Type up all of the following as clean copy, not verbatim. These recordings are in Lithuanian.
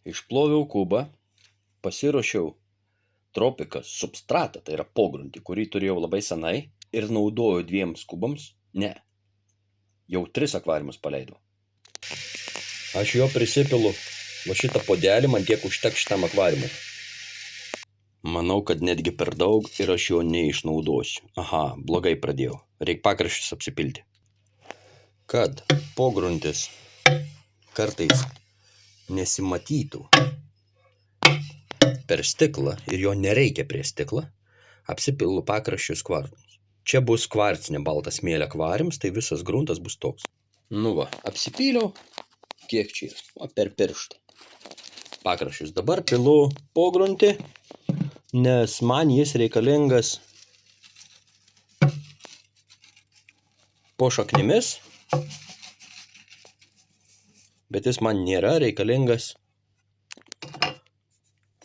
Išploviau kubą, pasiruošiau tropikas substratą, tai yra pogruntį, kurį turėjau labai senai ir naudoju 2 kubams. Ne, jau 3 akvariumus paleidau. Aš jo prisipilu va šitą puodelį, man tiek užteks šitam akvariumui. Manau, kad netgi per daug ir aš jo neišnaudosiu. Aha, blogai pradėjau. Reik pakraščius apsipilti. Kad pogruntis kartais nesimatytų per stiklą ir jo nereikia prie stiklą, apsipilu pakraščius kvarcus. Čia bus kvarcinė balta smėlio akvariums, tai visas gruntas bus toks. Nu va, apsipyliau, kiek čia yra, per pirštą. Pakraščius dabar pilu pogruntį, nes man jis reikalingas po šaknimis, bet jis man nėra reikalingas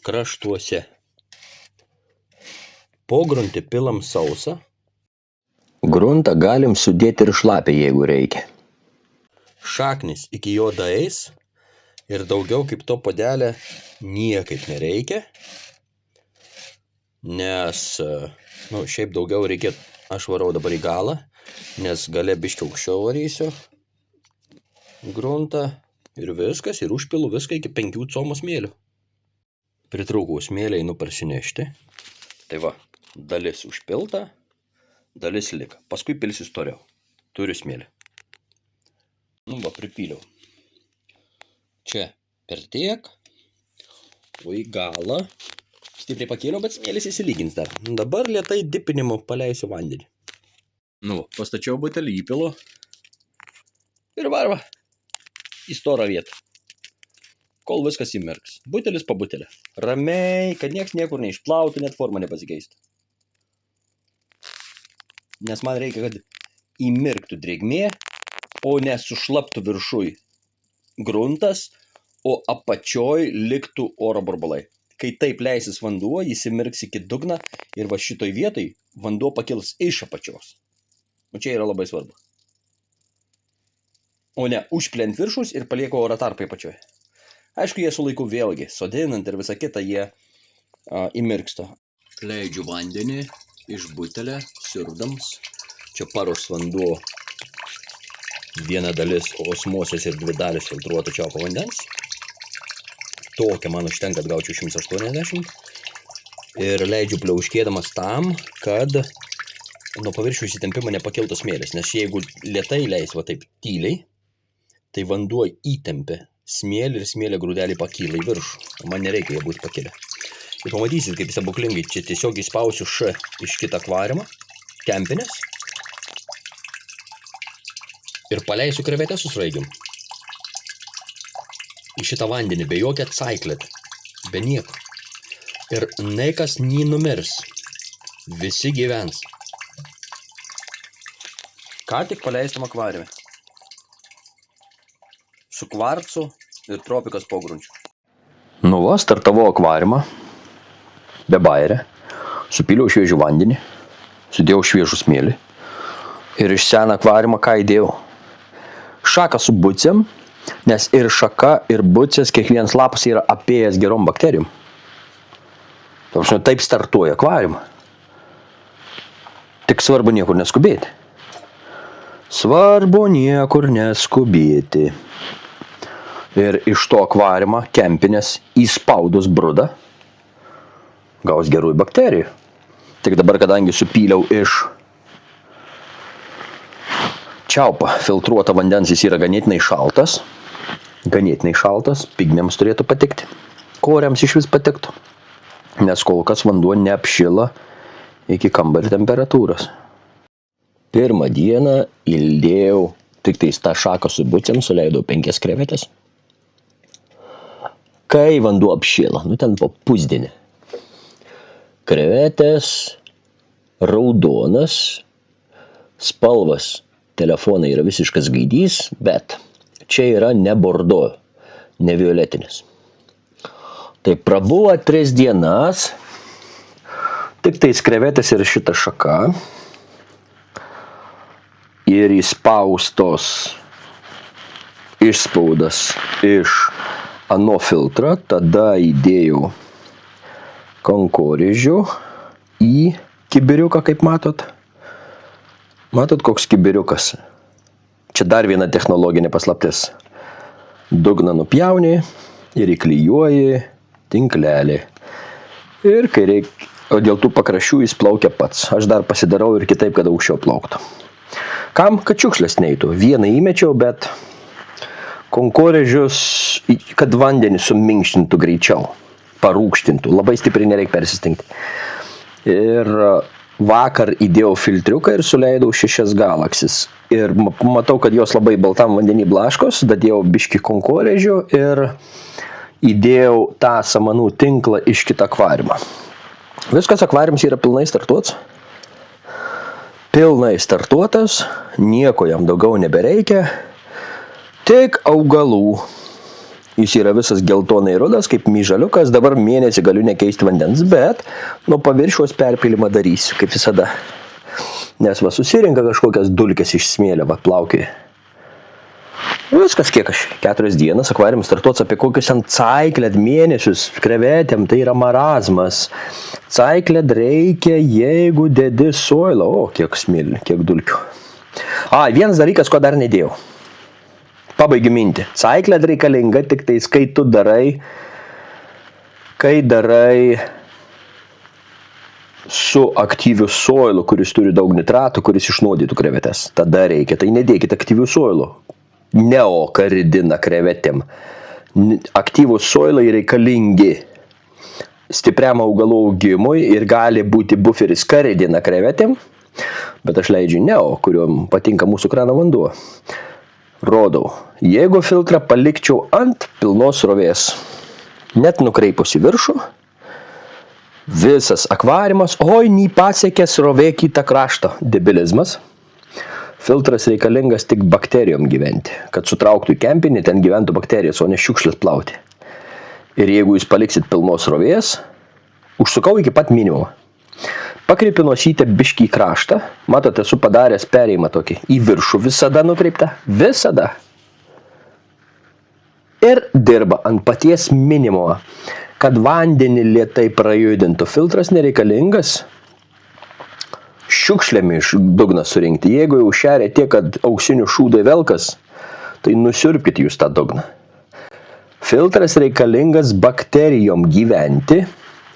kraštuose. Pogruntį pilam sausą. Gruntą galim sudėti ir šlapį, jeigu reikia. Šaknis iki jo daeis ir daugiau kaip to puodelio niekaip nereikia, nes, šiaip daugiau reikėtų, aš varau dabar į galą, nes gale biškį aukščiau varysiu gruntą ir viskas, ir užpilu viską iki 5 comų smėlio. Pritraukau smėlį, einu parsinešti. Tai va, dalis užpilta, dalis lika. Paskui pilsis toliau. Turiu smėlį. Nu va, pripyliau. Čia per tiek, o į galą stipriai pakėliau, bet smėlis įsilygins dar. Dabar lėtai dipinimu paleisiu vandenį. Nu, pastačiau butelį, įpilu ir varva į storą vietą, kol viskas įmirks. Butelis po butelį. Ramiai, kad nieks niekur neišplautų, net forma nepasikeistų. Nes man reikia, kad įmirktų drėgmė, o ne sušlaptų viršui gruntas, o apačioj liktų oro burbulai. Kai taip leisis vanduo, jis įmirks iki dugną ir va šitoj vietoj vanduo pakils iš apačios. O čia yra labai svarbu. O ne užplent viršus ir palieku oro tarpai apačioj. Aišku, jie su laiku vėlgi, sodinant ir visą kitą, jie įmirksta. Leidžiu vandenį iš butelio, siurbdams. Čia paruoštas vanduo, 1 dalis osmosės ir 2 dalis filtruoto čiaupo vandens. Tokia man užtenka, kad gaučiau 180. Ir leidžiu pliauškėdamas tam, kad nuo paviršių įsitempimo nepakiltų smėlis. Nes jeigu lėtai leis va taip tyliai, tai vanduo įtempia smėlį ir smėlio grūdelį pakyla į viršų. Man nereikia jie būti pakilę. Ir pamatysit, kaip stebuklingai čia tiesiog įspausiu Š iš kitą akvariumą, kempinės, ir paleisiu krevetės su sraigium. Į šitą vandenį, be jokio atsaiklet, be nieko. Ir niekas nenumirs. Visi gyvens. Ką tik paleistam akvariume. Su kvarcu ir tropikas pogrunčiu. Nu va, startavau akvariumą, be bairio, supyliau šviežių vandenį, sudėjau šviežų smėlį ir iš seną akvariumą ką įdėjau? Šaką su bucėm, nes ir šaka, ir bucės, kiekvienas lapas yra apėjęs gerom bakterijom. Taip startuoja akvariumą. Tik svarbu niekur neskubėti. Svarbu niekur neskubėti. Ir iš to akvariumą kempinės įspaudus brudą gaus gerųjų bakterijų. Tik dabar, kadangi supyliau iš čiaupo filtruotą vandens, jis yra ganėtinai šaltas, pigmėms turėtų patikti, koriams iš vis patiktų, nes kol kas vanduo neapšila iki kambario temperatūros. Pirmą dieną įdėjau tik tais tą šaką su bucėm, suleidau 5 krevetės. Kai vanduo apšėla, ten po pusdienį. Krevetės, raudonas, spalvas telefonai yra visiškas gaidys, bet čia yra ne bordo, ne violetinis. Tai prabuvo 3 dienas, tik tais krevetės ir šita šaka ir įspaustos išspaudas iš ano filtrą, tada įdėjau kankorėžių į kibiriuką, kaip matot. Matot, koks kibiriukas. Čia dar viena technologinė paslaptis. Dugną nupjauni ir įklijuoji tinklelį. Ir kai reikia, o dėl tų pakraščių jis plaukia pats. Aš dar pasidarau ir kitaip, kad aukščiau plauktų. Kam? Kad šiukšlės neitų. Vieną įmečiau, bet kankorėžius, kad vandenį suminkštintų greičiau, parūkštintų. Labai stipriai nereikia persistengti. Ir vakar įdėjau filtriuką ir suleidau 6 galaksis. Ir matau, kad jos labai baltam vandenį blaškos, dadėjau biškį kankorėžių ir įdėjau tą samanų tinklą iš kitą akvariumą. Viskas akvariumas yra pilnai startuotas. Pilnai startuotas, nieko jam daugiau nebereikia, tik augalų. Jis yra visas geltonai rudas, kaip myžaliukas, dabar mėnesį galiu nekeisti vandens, bet nuo paviršiaus perpylimą darysiu, kaip visada. Nes va susirinka kažkokias dulkes iš smėlio, va plaukioja. Viskas kiek aš, 4 dienas, akvariumas startuotas apie kokius ant caiklėt mėnesius, krevetėm, tai yra marazmas. Caiklėt reikia, jeigu dedi soilą, o kiek smėlį, kiek dulkių. Vienas dalykas, ko dar nedėjau. Pabaigiu mintį. Caiklėt reikalinga tik tais, kai tu darai su aktyviu soilu, kuris turi daug nitratų, kuris išnuodytų krevetes. Tada reikia, tai nedėkit aktyvių soilų. Neokaridina krevetėm. Aktyvūs soilai reikalingi stipriam augalų augimui ir gali būti buferis karidina krevetėm, bet aš leidžiu neo, kuriuom patinka mūsų krano vanduo. Rodau, jeigu filtrą palikčiau ant pilnos srovės, net nukreipus į viršų, visas akvariumas, pasiekė srovė kitą kraštą. Debilizmas. Filtras reikalingas tik bakterijom gyventi, kad sutrauktų į kempinį, ten gyventų bakterijas, o ne šiukšlės plauti. Ir jeigu jūs paliksit pilnos srovės, užsukau iki pat minimumo. Pakreipiu nosytę biškį į kraštą, matote, esu padaręs perėjimą tokį, į viršų visada nukreipta, visada. Ir dirba ant paties minimumo, kad vandenį lėtai prajudintų. Filtras nereikalingas šiukšlėmi iš dugną surinkti. Jeigu jau šeria tiek, kad auksinių šūdai velkas, tai nusiurpkit jūs tą dugną. Filtras reikalingas bakterijom gyventi,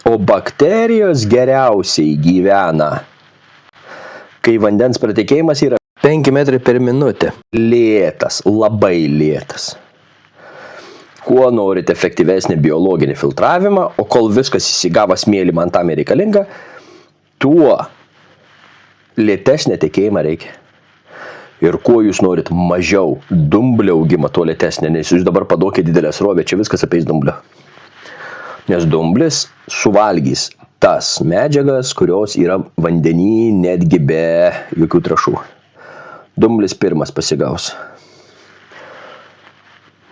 o bakterijos geriausiai gyvena, kai vandens pratekėjimas yra 5 metrai per minutę. Lėtas, labai lėtas. Kuo norite efektyvesnį biologinį filtravimą, o kol viskas įsigavo smėlį, man tam reikalinga, tuo lėtesnė tekėjimą reikia. Ir kuo jūs norit mažiau dumblio augimą, tuo lėtesnė, nes jūs dabar paduokit didelę srovę, čia viskas apeis dumblio. Nes dumblis suvalgys tas medžiagas, kurios yra vandenį netgi be jokių trąšų. Dumblis pirmas pasigaus.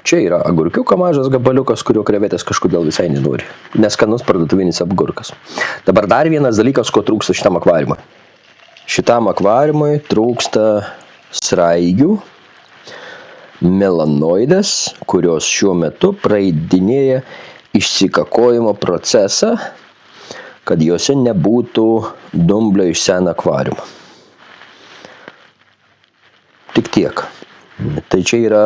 Čia yra agurkiuko mažas gabaliukas, kurio krevetės kažkodėl visai nenori. Neskanus parduotuvinis agurkas. Dabar dar vienas dalykas, ko trūksta šitam akvariumui. Šitam akvariumui trūksta sraigių, melanoidas, kurios šiuo metu praeidinėja išsikakojimo procesą, kad juose nebūtų dumblio iš seno akvariumo. Tik tiek. Tai čia yra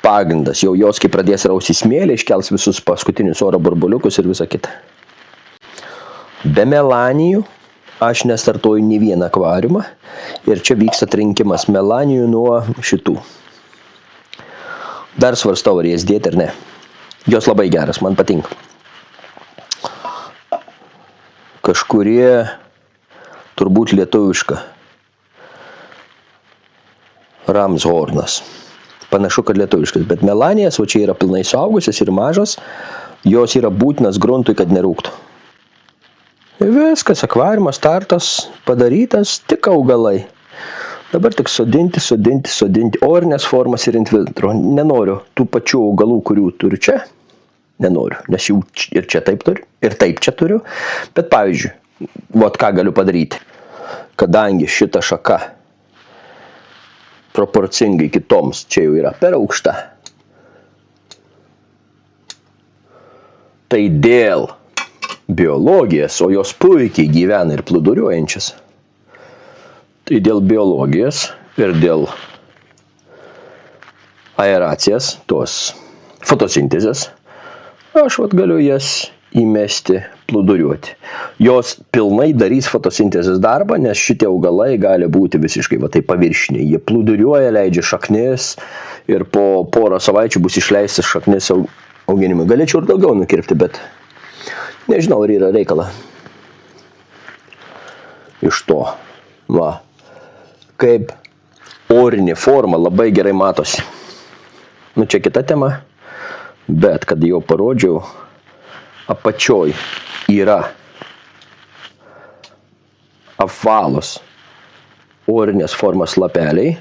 pagrindas. Jau jos, kai pradės rausti smėlį, iškels visus paskutinius oro burbuliukus ir visą kitą. Be melanijų aš nestartuoju nei vieną akvariumą ir čia vyksta atrinkimas melanijų nuo šitų. Dar svarstau, ar jas dėti ar ne. Jos labai geras, man patinka. Kažkurie turbūt lietuviška. Ramshornas. Panašu, kad lietuviškas, bet melanijas, o čia yra pilnai suaugusios ir mažas, jos yra būtinas gruntui, kad nerūktų. Viskas, akvariumas, startas padarytas, tik augalai. Dabar tik sodinti, orinės formas ir in vitro. Nenoriu tų pačių augalų, kurių turiu čia. Nenoriu, nes jų ir čia taip turiu, ir taip čia turiu. Bet pavyzdžiui, ką galiu padaryti. Kadangi šita šaka proporcingai kitoms čia jau yra per aukšta. Tai dėl biologijos, o jos puikiai gyvena ir plūduriuojančias. Tai dėl biologijos ir dėl aeracijas, tos fotosintezės, aš galiu jas įmesti plūduriuoti. Jos pilnai darys fotosintezės darbą, nes šitie augalai gali būti visiškai tai paviršiniai. Jie plūduriuoja, leidžia šaknis ir po porą savaičių bus išleistas šaknis auginimui. Galėčiau ir daugiau nukirpti, bet nežinau, ar yra reikala. Iš to, kaip orinė forma labai gerai matosi. Čia kita tema, bet kad jau parodžiau, apačioj yra apvalus orinės formos lapeliai,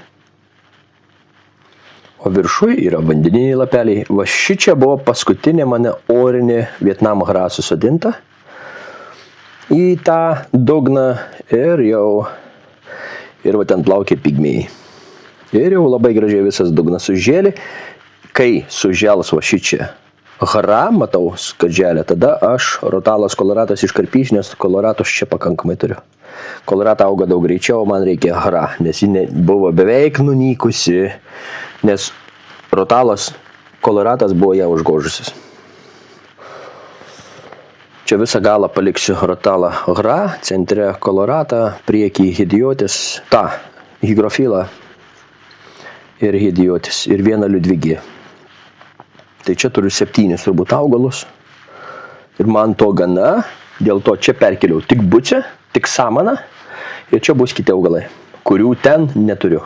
o viršuj yra vandeniniai lapeliai. Va šičia buvo paskutinė mane orinė Vietnamo hra susodinta į tą dugną ir va ten plaukia pigmėjai. Ir jau labai gražiai visas dugnas sužėlė. Kai sužels va šičia hra, matau skadželę, tada aš rotalas koloratas iškarpysiu, nes koloratos čia pakankamai turiu. Kolorata auga daug greičiau, man reikia hra, nes ji buvo beveik nunykusi, nes rotalas koloratas buvo ją užgožusis. Čia visą galą paliksiu rotalą hra, centre koloratą, priekį hidiotis, higrofilą ir hidiotis ir vieną liudvigį. Tai čia turiu 7 turbūt augalus ir man to gana, dėl to čia perkeliau tik bucę, tik samaną ir čia bus kiti augalai, kurių ten neturiu.